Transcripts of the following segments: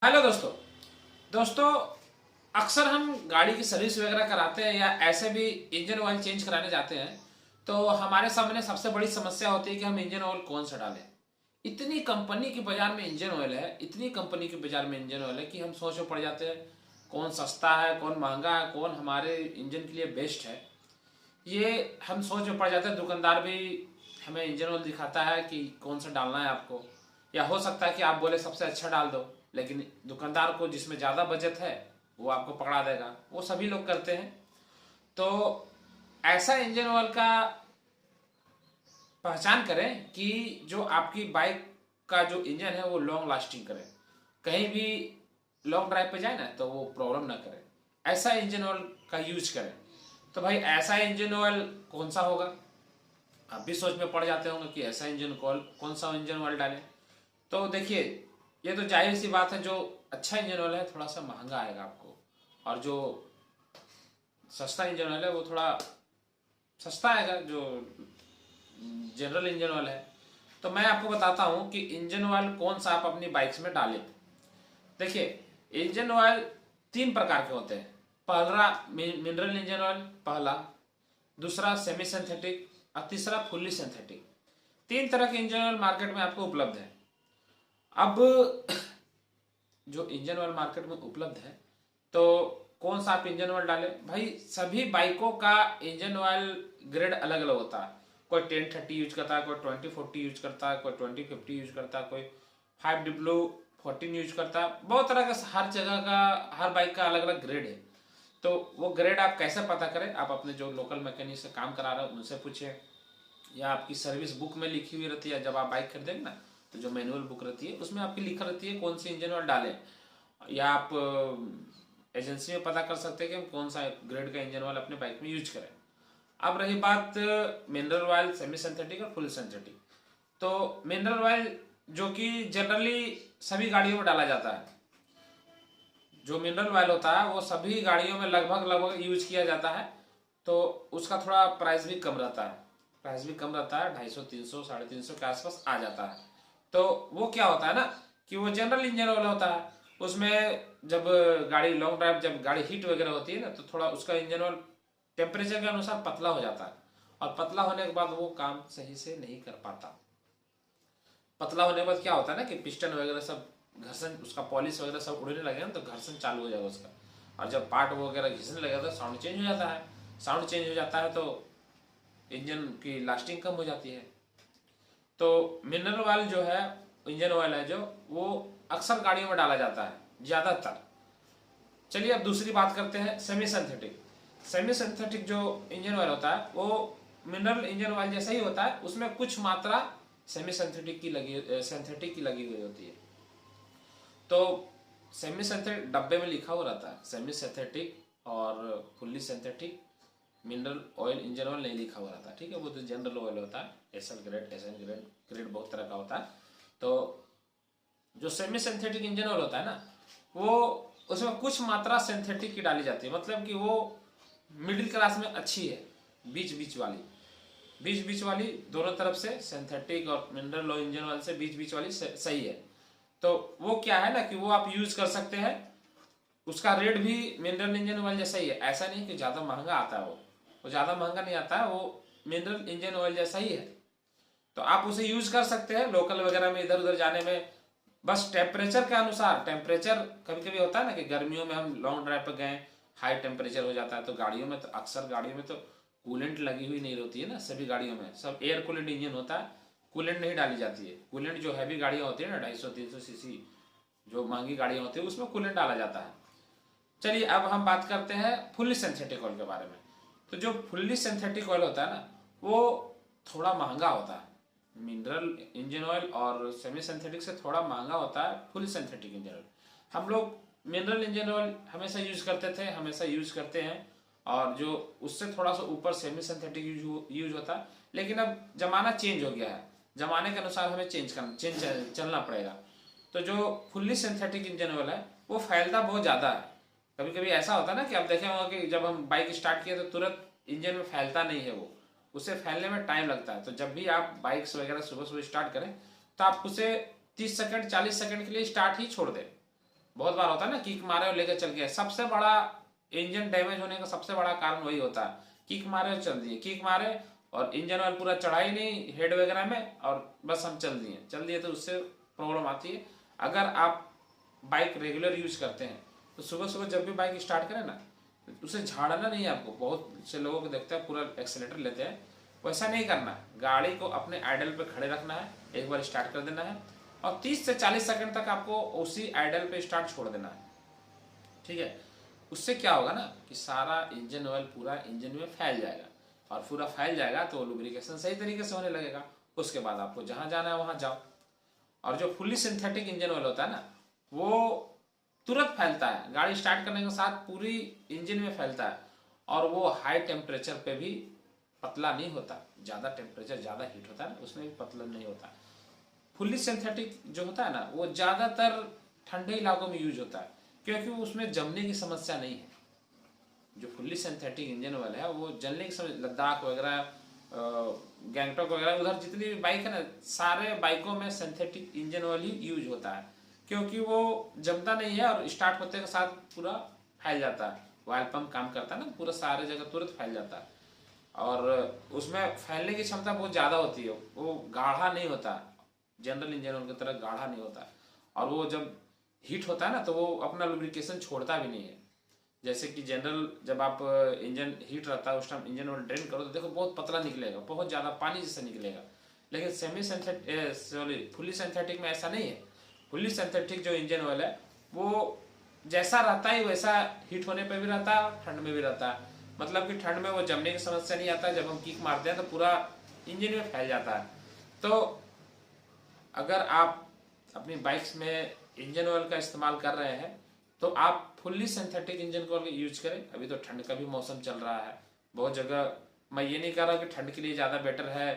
Hello दोस्तों। दोस्तों, अक्सर हम गाड़ी की सर्विस वगैरह कराते हैं या ऐसे भी इंजन ऑयल चेंज कराने जाते हैं तो हमारे सामने सबसे बड़ी समस्या होती है कि हम इंजन ऑयल कौन सा डालें। इतनी कंपनी की बाजार में इंजन ऑयल है, इतनी कंपनी के बाजार में इंजन ऑयल है कि हम सोच में पड़ जाते हैं कौन सस्ता है, कौन महंगा है, कौन हमारे इंजन के लिए बेस्ट है। ये हम सोच में पड़ जाते हैं। दुकानदार भी हमें इंजन ऑयल दिखाता है कि कौन सा डालना है आपको, या हो सकता है कि आप बोले सबसे अच्छा डाल दो, लेकिन दुकानदार को जिसमें ज़्यादा बजट है वो आपको पकड़ा देगा। वो सभी लोग करते हैं। तो ऐसा इंजन ऑयल का पहचान करें कि जो आपकी बाइक का जो इंजन है वो लॉन्ग लास्टिंग करे, कहीं भी लॉन्ग ड्राइव पे जाए ना तो वो प्रॉब्लम ना करे। ऐसा इंजन ऑयल का यूज करें। तो भाई ऐसा इंजन ऑयल कौन सा होगा? आप भी सोच में पड़ जाते होंगे कि ऐसा इंजन ऑयल कौन सा इंजन ऑयल डालें। तो देखिए, ये तो जाहिर सी बात है, जो अच्छा इंजन ऑयल है थोड़ा सा महंगा आएगा आपको, और जो सस्ता इंजन ऑयल है वो थोड़ा सस्ता आएगा, जो जनरल इंजन ऑयल है। तो मैं आपको बताता हूँ कि इंजन ऑयल कौन सा आप अपनी बाइक्स में डालें। देखिए, इंजन ऑयल तीन प्रकार के होते हैं। पहला मिनरल इंजन ऑयल, पहला, दूसरा सेमी सिंथेटिक और तीसरा फुल्ली सिंथेटिक। तीन तरह के इंजन ऑयल मार्केट में आपको उपलब्ध है। अब जो इंजन ऑयल मार्केट में उपलब्ध है, तो कौन सा आप इंजन ऑयल डालें? भाई सभी बाइकों का इंजन ऑयल ग्रेड अलग अलग होता है। कोई 1030 यूज करता है, कोई 2040 यूज करता है, कोई 2050 यूज करता है, कोई 5W14 यूज करता है। बहुत तरह का, हर जगह का, हर बाइक का अलग अलग ग्रेड है। तो वो ग्रेड आप कैसे पता करें? आप अपने जो लोकल मैकेनिक से काम करा रहे हो उनसे पूछें, या आपकी सर्विस बुक में लिखी हुई रहती है। जब आप बाइक खरीदेंगे ना तो जो मैनुअल बुक रहती है उसमें आपकी लिखा रहती है कौन सी इंजन ऑयल डालें। या आप एजेंसी में पता कर सकते हैं कि हम कौन सा ग्रेड का इंजन ऑयल अपने बाइक में यूज करें। अब रही बात मिनरल ऑयल, सेमी सिंथेटिक और फुल सिंथेटिक। तो मिनरल ऑयल जो कि जनरली सभी गाड़ियों में डाला जाता है, जो मिनरल ऑयल होता है वो सभी गाड़ियों में लगभग लगभग यूज किया जाता है। तो उसका थोड़ा प्राइस भी कम रहता है, प्राइस भी कम रहता है, 250, 300, 350 के आसपास आ जाता है। तो वो क्या होता है ना कि वो जनरल इंजन ऑयल होता है। उसमें जब गाड़ी लॉन्ग ड्राइव, जब गाड़ी हीट वगैरह होती है ना, तो थोड़ा उसका इंजन ऑयल टेम्परेचर के अनुसार पतला हो जाता है, और पतला होने के बाद वो काम सही से नहीं कर पाता। पतला होने के बाद क्या होता है ना कि पिस्टन वगैरह सब घर्षण, उसका पॉलिश वगैरह सब उड़ने लगे ना, तो घर्षण चालू हो जाएगा उसका। और जब पार्ट वगैरह घिसने लगेगा तो साउंड चेंज हो जाता है। साउंड चेंज हो जाता है तो इंजन की लास्टिंग कम हो जाती है। तो मिनरल ऑयल जो है, इंजन ऑयल है जो, वो अक्सर गाड़ियों में डाला जाता है ज़्यादातर। चलिए अब दूसरी बात करते हैं, सेमी सिंथेटिक। सेमी सिंथेटिक जो इंजन ऑयल होता है वो मिनरल इंजन ऑयल जैसा ही होता है, उसमें कुछ मात्रा सेमी सिंथेटिक की लगी हुई होती है। तो सेमी सिंथेटिक डब्बे में लिखा हुआ रहता है सेमी सिंथेटिक, और fully synthetic mineral oil engine oil नहीं लिखा हुआ रहता, ठीक है। वो तो जनरल ऑयल होता है, SL grade, SN grade, grade बहुत तरह का होता है। तो जो सेमी सिंथेटिक इंजन ऑयल होता है ना, वो उसमें कुछ मात्रा सिंथेटिक की डाली जाती है। मतलब कि वो मिडिल क्लास में अच्छी है, बीच बीच वाली, बीच बीच वाली, दोनों तरफ से सिंथेटिक और मिनरल ऑयल इंजन ऑयल से बीच बीच वाली सही है। तो वो क्या है ना कि वो आप यूज कर सकते हैं। उसका रेट भी मिनरल इंजन ऑयल जैसा ही है, ऐसा नहीं कि ज़्यादा महंगा आता है। वो ज़्यादा महंगा नहीं आता है, वो मिनरल इंजन ऑयल जैसा ही है। तो आप उसे यूज कर सकते हैं लोकल वगैरह में, इधर उधर जाने में। बस टेम्परेचर के अनुसार, टेम्परेचर कभी कभी होता है ना कि गर्मियों में हम लॉन्ग ड्राइव पर गए, हाई टेम्परेचर हो जाता है, तो गाड़ियों में, तो अक्सर गाड़ियों में तो कूलेंट लगी हुई नहीं होती है ना। सभी गाड़ियों में सब एयर कूलेंट इंजन होता है, कूलेंट नहीं डाली जाती है। कूलेंट जो हैवी गाड़ियाँ होती है ना, 250-300 सीसी, जो महंगी गाड़ियाँ होती है, उसमें कूलेंट डाला जाता है। चलिए अब हम बात करते हैं फुल्ली सिंथेटिक ऑयल के बारे में। तो जो फुल्ली सिंथेटिक ऑयल होता है ना, वो थोड़ा महंगा होता है। मिनरल इंजन ऑयल और सेमी सिंथेटिक से थोड़ा महंगा होता है फुल सिंथेटिक इंजन ऑयल। हम लोग मिनरल इंजन ऑयल हमेशा यूज करते थे, हमेशा यूज करते हैं, और जो उससे थोड़ा सा ऊपर सेमी सिंथेटिक यूज होता है। लेकिन अब जमाना चेंज हो गया है, जमाने के अनुसार हमें चलना पड़ेगा। तो जो फुल्ली सिंथेटिक इंजन ऑयल है वो फैलता बहुत ज़्यादा है। कभी कभी ऐसा होता है ना कि आप देखे होंगे कि जब हम बाइक स्टार्ट किए तो तुरंत इंजन में फैलता नहीं है, वो उसे फैलने में टाइम लगता है। तो जब भी आप बाइक्स वगैरह सुबह सुबह स्टार्ट करें तो आप उसे 30 सेकंड 40 सेकंड के लिए स्टार्ट ही छोड़ दें। बहुत बार होता है ना, किक मारे और लेकर चल गया। सबसे बड़ा इंजन डैमेज होने का सबसे बड़ा कारण वही होता है, किक मारे और चल दिए, किक मारे और इंजन ऑयल पूरा चढ़ा ही नहीं हेड वगैरह में, और बस हम चल दिए, तो उससे प्रॉब्लम आती है। अगर आप बाइक रेगुलर यूज करते हैं तो सुबह सुबह जब भी बाइक स्टार्ट करें ना, उसे झाड़ना नहीं है आपको। बहुत से लोगों को देखते हैं पूरा एक्सीलेटर लेते हैं, वैसा नहीं करना है। गाड़ी को अपने आइडल पे खड़े रखना है, एक बार स्टार्ट कर देना है और 30 से 40 सेकंड तक आपको उसी आइडल पे स्टार्ट छोड़ देना है, ठीक है। उससे क्या होगा ना कि सारा इंजन ऑयल पूरा इंजन में फैल जाएगा, और पूरा फैल जाएगा तो लुब्रिकेशन सही तरीके से होने लगेगा। उसके बाद आपको जहां जाना है वहां जाओ। और जो फुल्ली सिंथेटिक इंजन ऑयल होता है ना, वो तुरंत फैलता है, गाड़ी स्टार्ट करने के साथ पूरी इंजन में फैलता है, और वो हाई टेम्परेचर पे भी पतला नहीं होता। ज़्यादा टेम्परेचर ज़्यादा हीट होता है उसमें भी पतला नहीं होता। फुल्ली सिंथेटिक जो होता है ना, वो ज़्यादातर ठंडे इलाकों में यूज होता है, क्योंकि उसमें जमने की समस्या नहीं है। जो फुल्ली सिंथेटिक इंजन ऑयल है वो जलने की समस्या, लद्दाख वगैरह, गैंगटॉक वगैरह, उधर जितनी भी बाइक है ना, सारे बाइकों में सिंथेटिक इंजन ऑयल ही यूज होता है, क्योंकि वो जमता नहीं है और स्टार्ट होते के साथ पूरा फैल जाता है। ऑयल पंप काम करता है ना, पूरा सारे जगह तुरंत फैल जाता है, और उसमें फैलने की क्षमता बहुत ज़्यादा होती है। वो गाढ़ा नहीं होता, जनरल इंजन ऑयल की तरह गाढ़ा नहीं होता, और वो जब हीट होता है ना तो वो अपना लुब्रिकेशन छोड़ता भी नहीं है। जैसे कि जनरल जब आप इंजन हीट रहता है उस टाइम इंजन ऑयल ड्रेन करो तो देखो बहुत पतला निकलेगा, बहुत ज़्यादा पानी जैसा निकलेगा। लेकिन फुल्ली सिंथेटिक में ऐसा नहीं है। फुल्ली सिंथेटिक जो इंजन ऑयल है वो जैसा रहता है वैसा हीट होने पे भी रहता है और ठंड में भी रहता है। मतलब कि ठंड में वो जमने की समस्या नहीं आता, जब हम किक मारते हैं तो पूरा इंजन में फैल जाता है। तो अगर आप अपनी बाइक्स में इंजन ऑयल का इस्तेमाल कर रहे हैं तो आप fully synthetic engine oil use करें। अभी तो ठंड का भी मौसम चल रहा है, बहुत जगह मैं ये नहीं कह रहा कि ठंड के लिए ज़्यादा बेटर है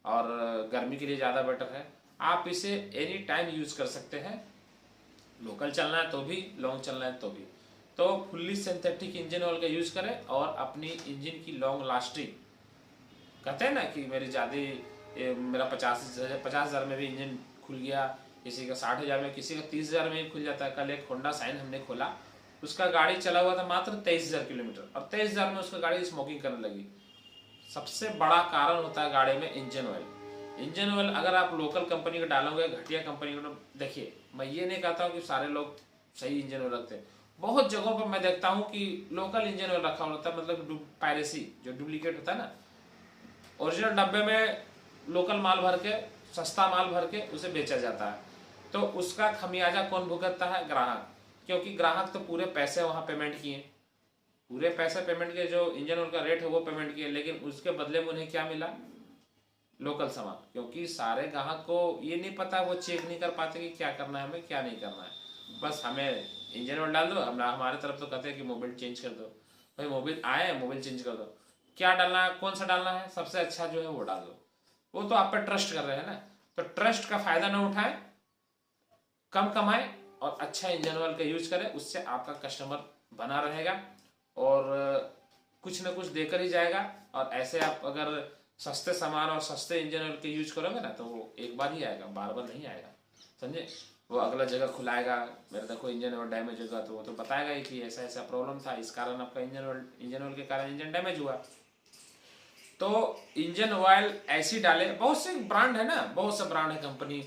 और गर्मी के लिए ज़्यादा बेटर है। आप इसे एनी टाइम यूज कर सकते हैं, लोकल चलना है तो भी, लॉन्ग चलना है तो भी। तो फुल्ली सिंथेटिक इंजन ऑयल का यूज करें और अपनी इंजन की लॉन्ग लास्टिंग, कहते हैं ना कि मेरा 50,000 में भी इंजन खुल गया, किसी का 60,000 में, किसी का 30,000 में ही खुल जाता है। कल एक होंडा साइन हमने खोला, उसका गाड़ी चला हुआ था मात्र 23,000 किलोमीटर, और 23,000 में उसका गाड़ी स्मोकिंग करने लगी। सबसे बड़ा कारण होता है गाड़ी में इंजन ऑयल। इंजन ऑयल अगर आप लोकल कंपनी का डालोगे, घटिया कंपनी का, देखिए मैं ये नहीं कहता हूँ कि सारे लोग सही इंजन ऑयल रखते हैं। बहुत जगहों पर मैं देखता हूँ कि लोकल इंजन ऑयल रखा होता है, मतलब पायरेसी, जो डुप्लीकेट होता है ना, ओरिजिनल डब्बे में लोकल माल भर के, सस्ता माल भर के उसे बेचा जाता है। तो उसका खमियाजा कौन भुगतता है? ग्राहक, क्योंकि ग्राहक तो पूरे पैसे वहाँ पेमेंट किए, पूरे पैसे पेमेंट किए, जो इंजन ऑयल का रेट है वो पेमेंट किए, लेकिन उसके बदले में उन्हें क्या मिला? लोकल सामान। क्योंकि सारे ग्राहक को ये नहीं पता, वो चेक नहीं कर पाते कि क्या करना है हमें, क्या नहीं करना है। बस हमें इंजन ऑयल डाल दो, हमारे तरफ तो कहते हैं कि मोबिल चेंज कर दो। भाई मोबिल आए, मोबिल चेंज कर दो, क्या डालना है, कौन सा डालना है, सबसे अच्छा जो है वो डाल दो। वो तो आप पे ट्रस्ट कर रहे हैं ना, तो ट्रस्ट का फायदा ना उठाएं, कम कमाएं और अच्छा इंजन ऑयल का यूज करें। उससे आपका कस्टमर बना रहेगा और कुछ ना कुछ देकर ही जाएगा। और ऐसे आप अगर सस्ते सामान और सस्ते इंजन ऑयल के यूज करोगे ना तो वो एक बार ही आएगा, बार बार नहीं आएगा, समझे। वो अगला जगह खुलाएगा, मेरे देखो इंजन ऑयल डैमेज होगा तो वो तो बताएगा ही कि ऐसा ऐसा प्रॉब्लम था, इस कारण आपका इंजन ऑयल के कारण इंजन डैमेज हुआ। तो इंजन ऑयल ऐसी डाले, बहुत से ब्रांड है ना, बहुत से ब्रांड है, कंपनी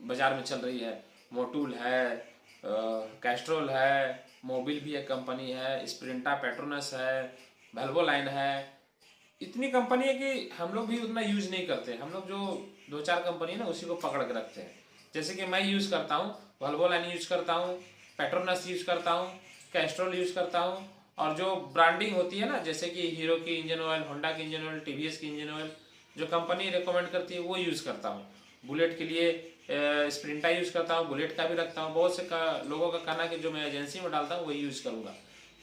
बाजार में चल रही है। मोटूल है, कैस्ट्रोल है, मोबिल भी एक कंपनी है, स्प्रिंटा, पेट्रोनस है, वेल्वो लाइन है। इतनी कंपनी है कि हम लोग भी उतना यूज नहीं करते। हम लोग जो 2-4 कंपनी है ना उसी को पकड़ के रखते हैं। जैसे कि मैं यूज करता हूँ, वेल्वो लाइन यूज करता हूँ, पेट्रोनस यूज करता हूँ, कैस्ट्रोल यूज करता हूँ। और जो ब्रांडिंग होती है ना, जैसे कि हीरो की इंजन ऑयल, होंडा की इंजन ऑयल, टीवीएस की इंजन ऑयल, जो कंपनी रिकमेंड करती है वो यूज करता हूँ। बुलेट के लिए स्प्रिंटा यूज करता हूँ, बुलेट का भी रखता हूँ। बहुत से लोगों का कहना है कि जो मैं एजेंसी में डालता हूँ वही यूज करूंगा।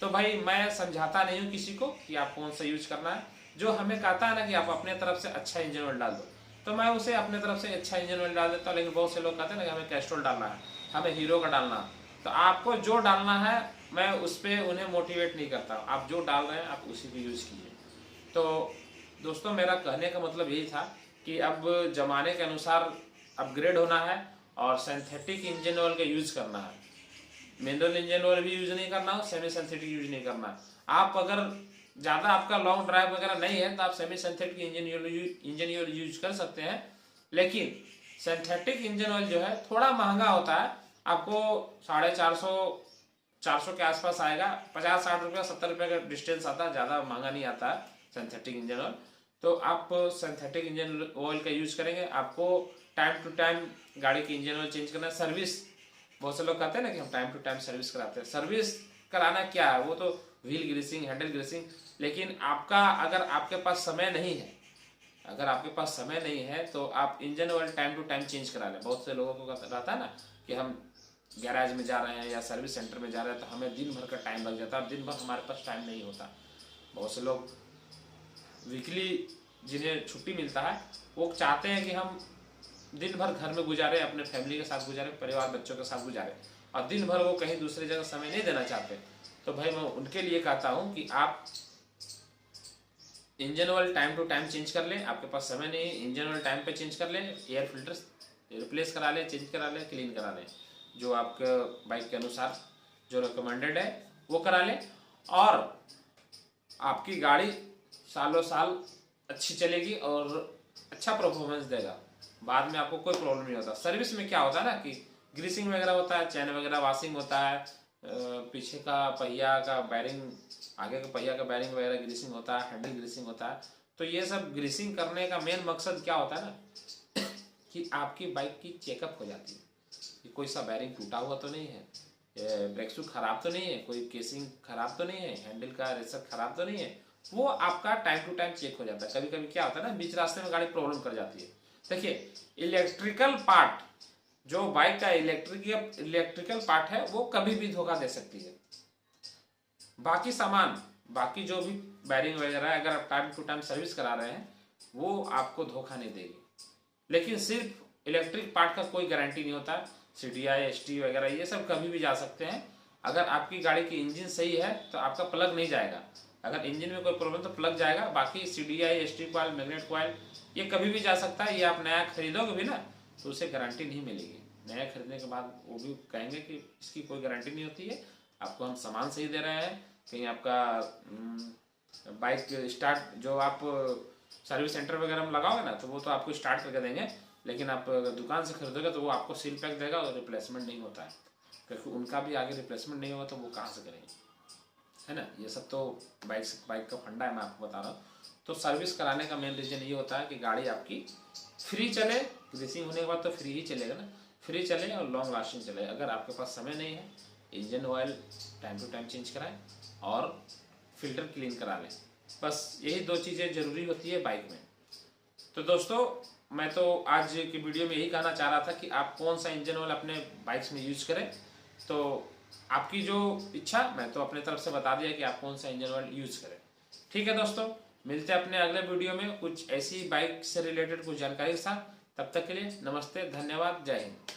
तो भाई मैं समझाता नहीं हूँ किसी को कि आप कौन सा यूज करना है। जो हमें कहता है ना कि आप अपने तरफ से अच्छा इंजन ऑयल डाल दो, तो मैं उसे अपने तरफ से अच्छा इंजन ऑयल डाल देता हूँ। लेकिन बहुत से लोग कहते हैं ना कि हमें कैस्ट्रोल डालना है, हमें हीरो का डालना है। तो आपको जो डालना है मैं उस पर उन्हें मोटिवेट नहीं करता। आप जो डाल रहे हैं आप उसी को यूज कीजिए। तो दोस्तों मेरा कहने का मतलब यही था कि अब जमाने के अनुसार अपग्रेड होना है और सिंथेटिक इंजन ऑयल का यूज करना है। मिनरल इंजन ऑयल भी यूज नहीं करना, सेमी सिंथेटिक यूज नहीं करना। आप अगर ज़्यादा आपका लॉन्ग ड्राइव वगैरह नहीं है तो आप semi synthetic engine oil use कर सकते हैं। लेकिन सिंथेटिक इंजन ऑयल जो है थोड़ा महंगा होता है, आपको 450 के आसपास आएगा, 50-60 रुपया 70 रुपये का डिस्टेंस आता है, ज़्यादा महंगा नहीं आता है सिंथेटिक इंजन ऑयल। तो आप सिंथेटिक इंजन ऑयल का यूज करेंगे, आपको टाइम टू टाइम गाड़ी की इंजन ऑयल चेंज करना, सर्विस, बहुत से लोग कहते हैं ना कि हम टाइम टू टाइम सर्विस कराते हैं। सर्विस कराना क्या है, वो तो व्हील ग्रीसिंग, हैंडल ग्रीसिंग। लेकिन आपका अगर आपके पास समय नहीं है, अगर आपके पास समय नहीं है तो आप engine oil time to time change करा लें। बहुत से लोगों को रहता है ना कि हम गैराज में जा रहे हैं या सर्विस सेंटर में जा रहे हैं तो हमें दिन भर का टाइम लग जाता है, दिन भर हमारे पास टाइम नहीं होता। बहुत से लोग वीकली जिन्हें छुट्टी मिलता है वो चाहते हैं कि हम दिन भर घर में गुजारे, अपने फैमिली के साथ गुजारे, परिवार बच्चों के साथ गुजारे, और दिन भर वो कहीं दूसरी जगह समय नहीं देना चाहते। तो भाई मैं उनके लिए कहता हूँ कि आप engine oil time to time change कर लें। आपके पास समय नहीं है, इंजन ऑयल टाइम पे चेंज कर लें, एयर फिल्टर्स रिप्लेस करा लें, चेंज करा लें, क्लीन करा लें, जो आपके बाइक के अनुसार जो रिकमेंडेड है वो करा लें, और आपकी गाड़ी सालों साल अच्छी चलेगी और अच्छा परफॉर्मेंस देगा। बाद में आपको कोई प्रॉब्लम नहीं होता। सर्विस में क्या होता है ना कि ग्रीसिंग वगैरह होता है, चैन वगैरह वाशिंग होता है, पीछे का पहिया का बैरिंग, आगे का पहिया का बैरिंग वगैरह ग्रीसिंग होता है, हैंडल ग्रीसिंग होता है। तो ये सब ग्रीसिंग करने का मेन मकसद क्या होता है ना कि आपकी बाइक की चेकअप हो जाती है कि कोई सा बैरिंग टूटा हुआ तो नहीं है, ब्रेक शू खराब तो नहीं है, कोई केसिंग खराब तो नहीं है, हैंडल का रेसर खराब तो नहीं है। वो आपका टाइम टू टाइम चेक हो जाता है। कभी कभी क्या होता है ना, बीच रास्ते में गाड़ी प्रॉब्लम कर जाती है। देखिए, इलेक्ट्रिकल पार्ट, जो बाइक का इलेक्ट्रिकल पार्ट है वो कभी भी धोखा दे सकती है। बाकी सामान, बाकी जो भी बैरिंग वगैरह है, अगर आप टाइम टू टाइम सर्विस करा रहे हैं वो आपको धोखा नहीं देगी। लेकिन सिर्फ इलेक्ट्रिक पार्ट का कोई गारंटी नहीं होता। CDI ST वगैरह ये सब कभी भी जा सकते हैं। अगर आपकी गाड़ी की इंजन सही है तो आपका प्लग नहीं जाएगा। अगर इंजन में कोई प्रॉब्लम तो प्लग जाएगा, बाकी CDI ST coil, magnet coil ये कभी भी जा सकता है। ये आप नया खरीदोगे भी ना तो उसे गारंटी नहीं मिलेगी। नया खरीदने के बाद वो भी कहेंगे कि इसकी कोई गारंटी नहीं होती है, आपको हम सामान सही दे रहे हैं। कहीं आपका बाइक स्टार्ट, जो आप सर्विस सेंटर वगैरह में लगाओगे ना तो वो तो आपको स्टार्ट करके देंगे, लेकिन आप अगर दुकान से खरीदोगे तो वो आपको सील पैक देगा और रिप्लेसमेंट नहीं होता है, क्योंकि उनका भी आगे रिप्लेसमेंट नहीं होगा तो वो कहाँ से करेंगे, है ना। ये सब तो बाइक का फंडा है, मैं आपको बता रहा हूँ। तो सर्विस कराने का मेन रीज़न ये होता है कि गाड़ी आपकी फ्री चले, ग्रीसिंग होने के बाद तो फ्री ही चलेगा ना, फ्री चले और लॉन्ग लास्टिंग चले। अगर आपके पास समय नहीं है, engine oil time to time change कराएं और फिल्टर क्लीन करा लें। बस यही 2 चीज़ें ज़रूरी होती है बाइक में। तो दोस्तों, मैं तो आज की वीडियो में यही कहना चाह रहा था कि आप कौन सा इंजन ऑयल अपने बाइक्स में यूज करें। तो आपकी जो इच्छा, मैं तो अपने तरफ से बता दिया कि आप कौन सा इंजन ऑयल यूज करें। ठीक है दोस्तों, मिलते हैं अपने अगले वीडियो में कुछ ऐसी बाइक से रिलेटेड कुछ जानकारी के साथ। तब तक के लिए नमस्ते, धन्यवाद, जय हिंद।